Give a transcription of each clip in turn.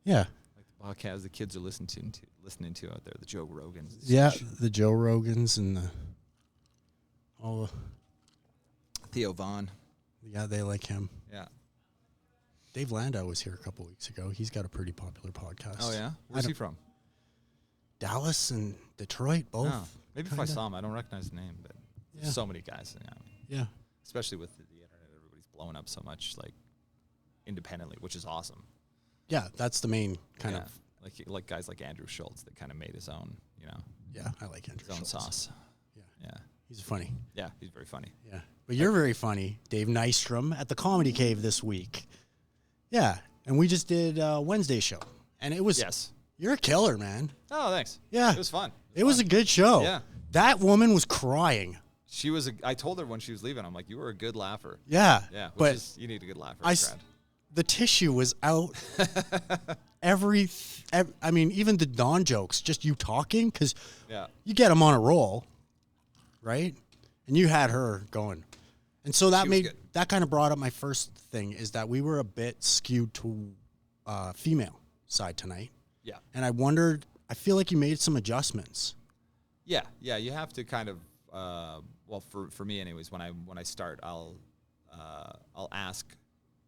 Yeah. Like the podcasts the kids are listening to out there, the Joe Rogans. Yeah, the Joe Rogans and all the... Theo Vaughn. Yeah, they like him. Yeah. Dave Landau was here a couple weeks ago. He's got a pretty popular podcast. Oh, yeah? Where's he from? Dallas and Detroit, both. Oh, maybe if I saw him, I don't recognize the name, but there's so many guys. Yeah. Especially with the internet, everybody's blowing up so much, like, independently, which is awesome. Yeah, that's the main kind of... Like guys like Andrew Schultz that kind of made his own, Yeah, I like Andrew Schultz. His own sauce. Yeah. He's funny. Yeah, he's very funny. Yeah. But you're very funny, Dave Nystrom, at the Comedy Cave this week. Yeah. And we just did a Wednesday show. And it was... Yes. You're a killer, man. Oh, thanks. Yeah. It was fun. It was a good show. Yeah. That woman was crying. I told her when she was leaving, I'm like, you were a good laugher. Yeah. Yeah. You need a good laugher. The tissue was out. I mean, even the non-jokes, just you talking, because you get them on a roll, right? And you had her going. And so that kind of brought up my first thing, is that we were a bit skewed to female side tonight. Yeah. And I feel like you made some adjustments. Yeah. Yeah. You have to kind of, for me anyways, when I start, I'll ask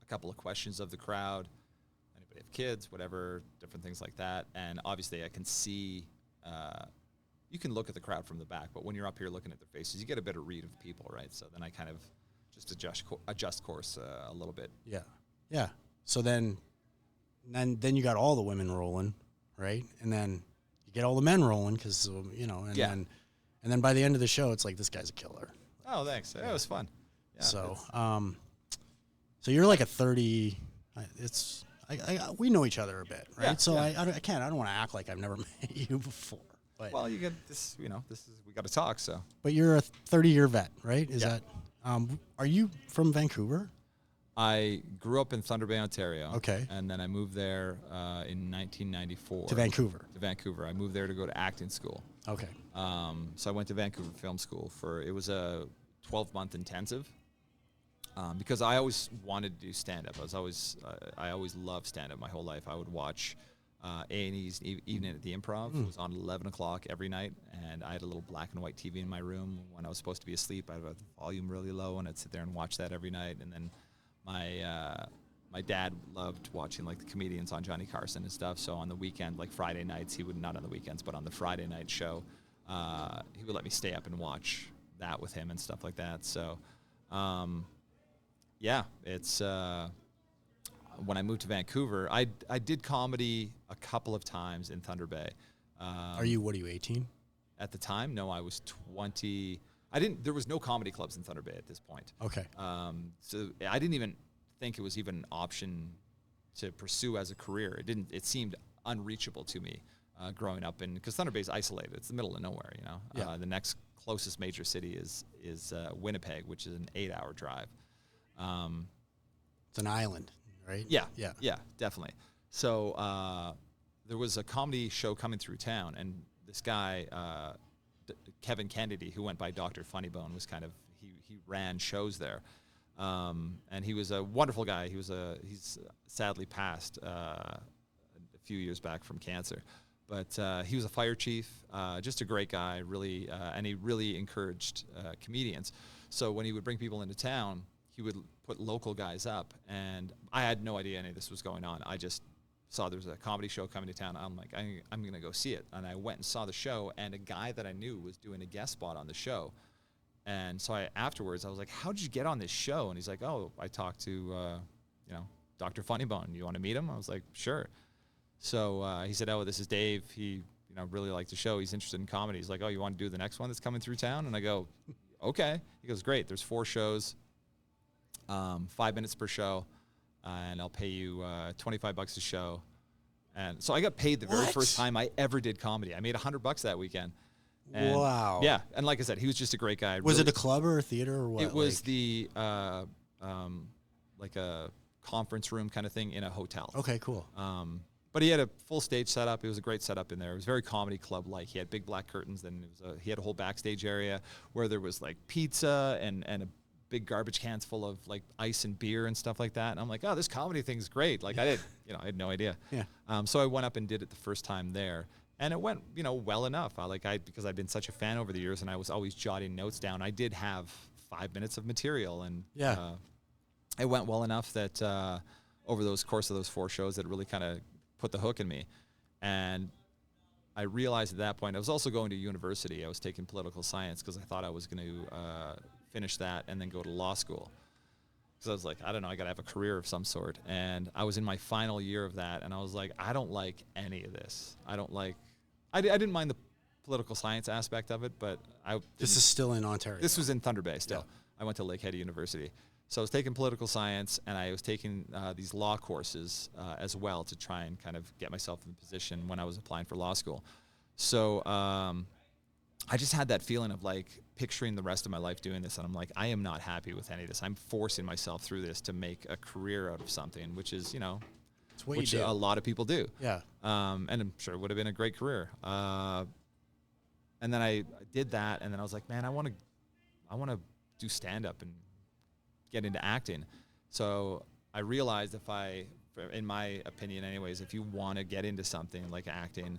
a couple of questions of the crowd. Anybody have kids, whatever, different things like that. And obviously I can see, you can look at the crowd from the back, but when you're up here looking at their faces, you get a better read of people, right? So then I kind of just adjust course a little bit. Yeah. Yeah. So then you got all the women rolling, right? And then you get all the men rolling because, and then by the end of the show, it's like, this guy's a killer. Oh, thanks. Yeah, it was fun. Yeah, so you're like a 30, we know each other a bit, right? Yeah, so I don't want to act like I've never met you before. But well, you get this, we got to talk, so. But you're a 30-year vet, right? Is that, are you from Vancouver? I grew up in Thunder Bay, Ontario. Okay. And then I moved there in 1994. To Vancouver? To Vancouver. I moved there to go to acting school. Okay. So I went to Vancouver Film School it was a 12-month intensive. Because I always wanted to do stand-up. I always loved stand-up my whole life. I would watch A&E's Evening at the Improv. It was on 11 o'clock every night, and I had a little black and white TV in my room. When I was supposed to be asleep, I'd have the volume really low, and I'd sit there and watch that every night. And then my dad loved watching like the comedians on Johnny Carson and stuff. So on the weekend, like Friday nights, he would, not on the weekends, but on the Friday night show, he would let me stay up and watch that with him and stuff like that. So, yeah, it's when I moved to Vancouver, I did comedy a couple of times in Thunder Bay. What are you, 18? At the time, no, I was 20. There was no comedy clubs in Thunder Bay at this point. Okay. So I didn't even think it was even an option to pursue as a career. It seemed unreachable to me growing up because Thunder Bay is isolated. It's the middle of nowhere, Yeah. The next closest major city is Winnipeg, which is an 8-hour drive. It's an island, right? Yeah, definitely. So there was a comedy show coming through town, and this guy, Kevin Kennedy, who went by Dr. Funnybone, was he ran shows there, and he was a wonderful guy. He's sadly passed a few years back from cancer, but he was a fire chief, just a great guy, really, and he really encouraged comedians. So when he would bring people into town, he would put local guys up, and I had no idea any of this was going on. I just saw there was a comedy show coming to town. I'm like, I'm going to go see it. And I went and saw the show, and a guy that I knew was doing a guest spot on the show. And so afterwards, I was like, how did you get on this show? And he's like, oh, I talked to, Dr. Funnybone. You want to meet him? I was like, sure. So he said, oh, this is Dave. He, really liked the show. He's interested in comedy. He's like, oh, you want to do the next one that's coming through town? And I go, okay. He goes, great. There's 4 shows, 5 minutes per show. And I'll pay you $25 a show. And so I got paid the very first time I ever did comedy. I made $100 that weekend. And wow. Yeah, and like I said, he was just a great guy. Was it a club or a theater or what? It was like a conference room kind of thing in a hotel. Okay, cool. But he had a full stage setup. It was a great setup in there. It was very comedy club-like. He had big black curtains. Then he had a whole backstage area where there was like pizza and a big garbage cans full of like ice and beer and stuff like that. And I'm like, oh, this comedy thing's great. Like I I had no idea. Yeah. So I went up and did it the first time there. And it went, well enough. Because I've been such a fan over the years, and I was always jotting notes down. I did have 5 minutes of material, and it went well enough that over those course of those 4 shows, that really kind of put the hook in me. And I realized at that point, I was also going to university. I was taking political science because I thought I was going to finish that and then go to law school. Because I was like, I don't know, I got to have a career of some sort. And I was in my final year of that, and I was like, I don't like any of this. I didn't mind the political science aspect of it, but This is still in Ontario. This was in Thunder Bay still. Yeah. I went to Lakehead University. So I was taking political science, and I was taking these law courses as well to try and kind of get myself in the position when I was applying for law school. So I just had that feeling of like picturing the rest of my life doing this, and I'm like, I am not happy with any of this. I'm forcing myself through this to make a career out of something, which is, which a lot of people do. Yeah. And I'm sure it would have been a great career. And then I did that, and then I was like, man, I want to do stand-up and get into acting. So I realized in my opinion anyways, if you want to get into something like acting,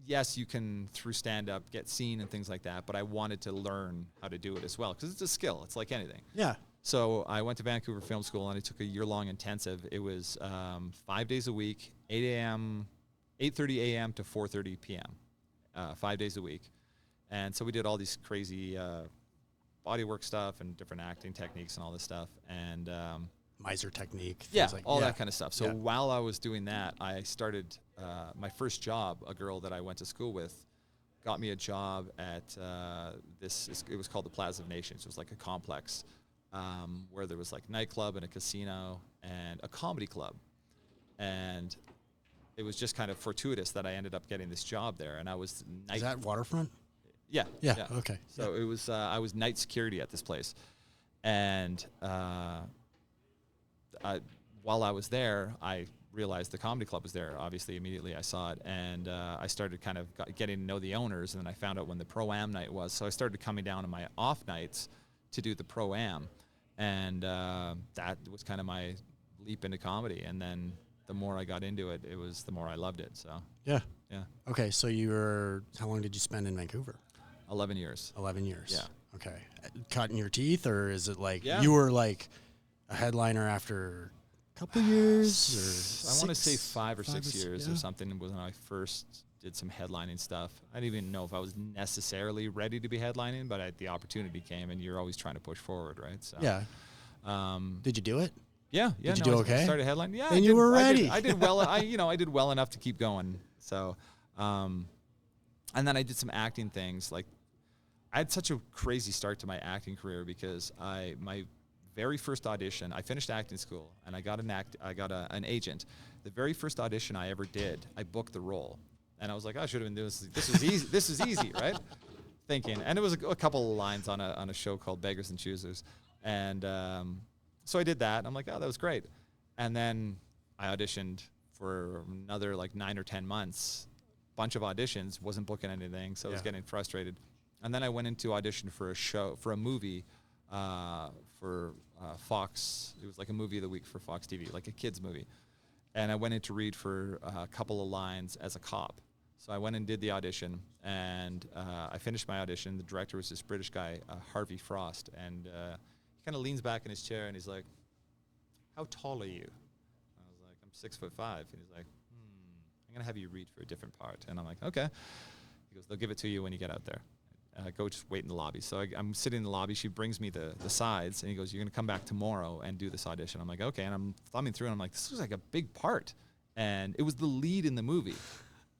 yes, you can, through stand-up, get seen and things like that, but I wanted to learn how to do it as well, because it's a skill. It's like anything. Yeah. So I went to Vancouver Film School, and I took a year-long intensive. It was 5 days a week, 8:30 a.m. to 4:30 p.m., 5 days a week. And so we did all these crazy bodywork stuff and different acting techniques and all this stuff. And Miser technique. That kind of stuff. So while I was doing that, I started my first job. A girl that I went to school with got me a job at it was called the Plaza of Nations. It was like a complex where there was like nightclub and a casino and a comedy club. And it was just kind of fortuitous that I ended up getting this job there. And I was Is that Waterfront? Yeah. Yeah. Okay. So it was I was night security at this place. And while I was there, I realized the comedy club was there. Obviously, immediately I saw it, and I started kind of getting to know the owners, and then I found out when the Pro-Am night was. So I started coming down on my off nights to do the Pro-Am, and that was kind of my leap into comedy. And then the more I got into it, the more I loved it. So yeah. Okay, so how long did you spend in Vancouver? 11 years. 11 years. Yeah. Okay. Cutting your teeth, or is it like you were like a headliner after a couple years? I want to say 5 or 6 years or something when I first did some headlining stuff. I didn't even know if I was necessarily ready to be headlining, but the opportunity came, and you're always trying to push forward, right? So yeah. Did you do it? Yeah. Did you do okay? I started headlining. Yeah. And you were ready. I did well. I did well enough to keep going. So, and then I did some acting things. Like, I had such a crazy start to my acting career because my very first audition, I finished acting school, and I got an agent. The very first audition I ever did, I booked the role, and I was like, I should have been doing this. This was easy. This is easy, right? Thinking, and it was a couple of lines on a show called Beggars and Choosers, and so I did that. And I'm like, oh, that was great. And then I auditioned for another like 9 or 10 months, bunch of auditions, wasn't booking anything, so I was getting frustrated. And then I went into audition for a movie for Fox. It was like a movie of the week for Fox TV, like a kids movie. And I went in to read for a couple of lines as a cop. So I went and did the audition, and I finished my audition. The director was this British guy, Harvey Frost, and he kind of leans back in his chair, and he's like, "How tall are you?" I was like, "I'm 6'5". And he's like, "I'm gonna have you read for a different part." And I'm like, "Okay." He goes, "They'll give it to you when you get out there. Go just wait in the lobby." So I'm sitting in the lobby. She brings me the sides, and he goes, "You're going to come back tomorrow and do this audition." I'm like, "Okay." And I'm thumbing through, and I'm like, this was like a big part. And it was the lead in the movie.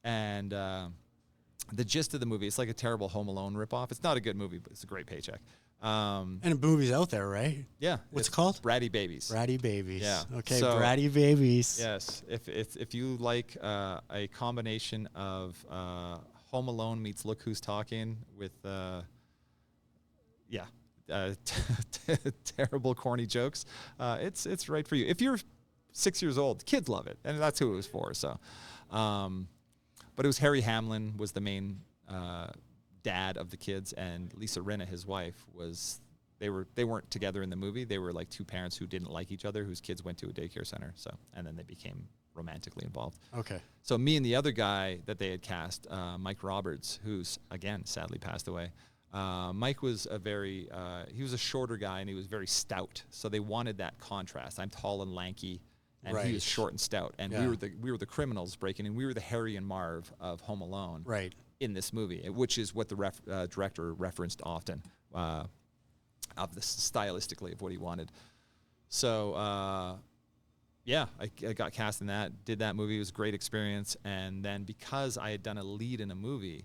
And the gist of the movie, it's like a terrible Home Alone ripoff. It's not a good movie, but it's a great paycheck. And a movie's out there, right? Yeah. What's it called? Bratty Babies. Bratty Babies. Yeah. Okay, So, Bratty Babies. Yes. If you like a combination of Home Alone meets Look Who's Talking with, terrible, corny jokes, it's right for you. If you're 6 years old, kids love it, and that's who it was for. So, but it was Harry Hamlin was the main dad of the kids, and Lisa Rinna, his wife, was they weren't together in the movie. They were like two parents who didn't like each other, whose kids went to a daycare center. So, and then they became romantically involved. Okay. So me and the other guy that they had cast, Mike Roberts, who's again sadly passed away. Mike was he was a shorter guy and he was very stout. So they wanted that contrast. I'm tall and lanky, and he was short and stout. And we were the criminals breaking in. We were the Harry and Marv of Home Alone. Right. In this movie, which is what the director referenced often, of the stylistically of what he wanted. So, I got cast in that, did that movie. It was a great experience. And then because I had done a lead in a movie,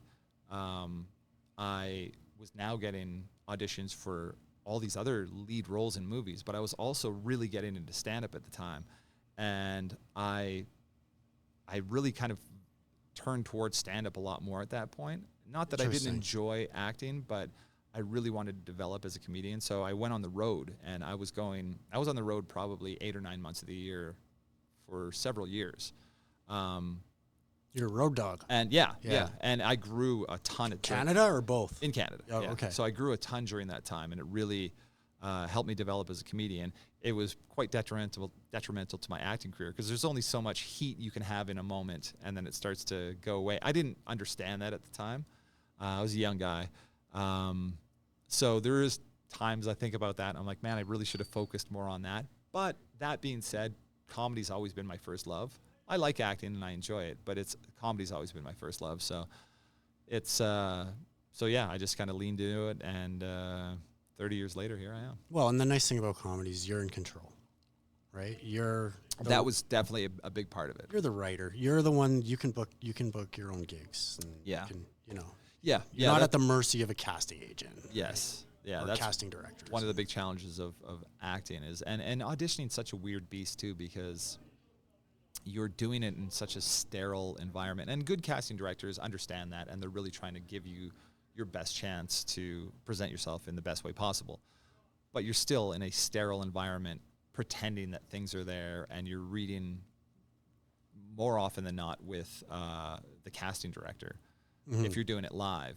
I was now getting auditions for all these other lead roles in movies, but I was also really getting into stand-up at the time. And I really kind of turned towards stand-up a lot more at that point. Not that I didn't enjoy acting, but I really wanted to develop as a comedian. So I went on the road, and I was on the road probably 8 or 9 months of the year for several years. You're a road dog. And yeah. And I grew a ton at Canada or both? In Canada. Oh, okay. So I grew a ton during that time, and it really helped me develop as a comedian. It was quite detrimental to my acting career, because there's only so much heat you can have in a moment, and then it starts to go away. I didn't understand that at the time. I was a young guy. So there is times I think about that, and I'm like, man, I really should have focused more on that. But that being said, comedy's always been my first love. I like acting and I enjoy it, but comedy's always been my first love. So I just kind of leaned into it, and 30 years later, here I am. Well, and the nice thing about comedy is you're in control, right? That was definitely a big part of it. You're the writer. You're the one, you can book your own gigs. And Yeah. You can, Yeah. You're not at the mercy of a casting agent. Yes. Yeah. Or That's casting directors. one of the big challenges of acting is, and auditioning is such a weird beast too, because you're doing it in such a sterile environment. And good casting directors understand that, and they're really trying to give you your best chance to present yourself in the best way possible. But you're still in a sterile environment, pretending that things are there, and you're reading more often than not with the casting director if you're doing it live.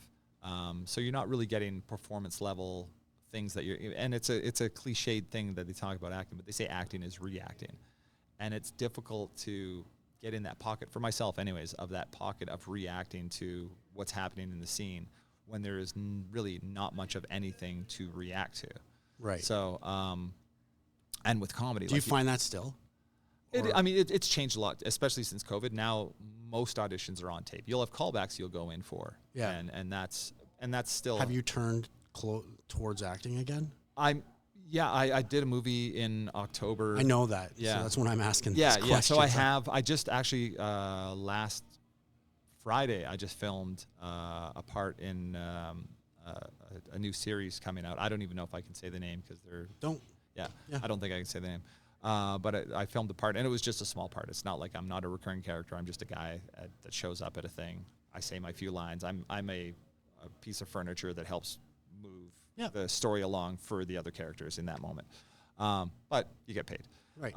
So you're not really getting performance level things that and it's a cliched thing that they talk about acting, but they say acting is reacting. And it's difficult to get in that pocket, for myself anyways, of that pocket of reacting to what's happening in the scene when there is really not much of anything to react to. Right. So, and with comedy. Do you find that still? It's changed a lot, especially since COVID. Now, most auditions are on tape. You'll have callbacks you'll go in for. Yeah. And that's still. Have you turned towards acting again? I did a movie in October. I know that. Yeah. So that's what I'm asking. Yeah. So I just actually, last Friday, I just filmed a part in a new series coming out. I don't even know if I can say the name because they're. Don't. Yeah. I don't think I can say the name. But I filmed the part, and it was just a small part. It's not like I'm not a recurring character. I'm just a guy that shows up at a thing. I say my few lines. I'm a piece of furniture that helps move the story along for the other characters in that moment. But you get paid. Right.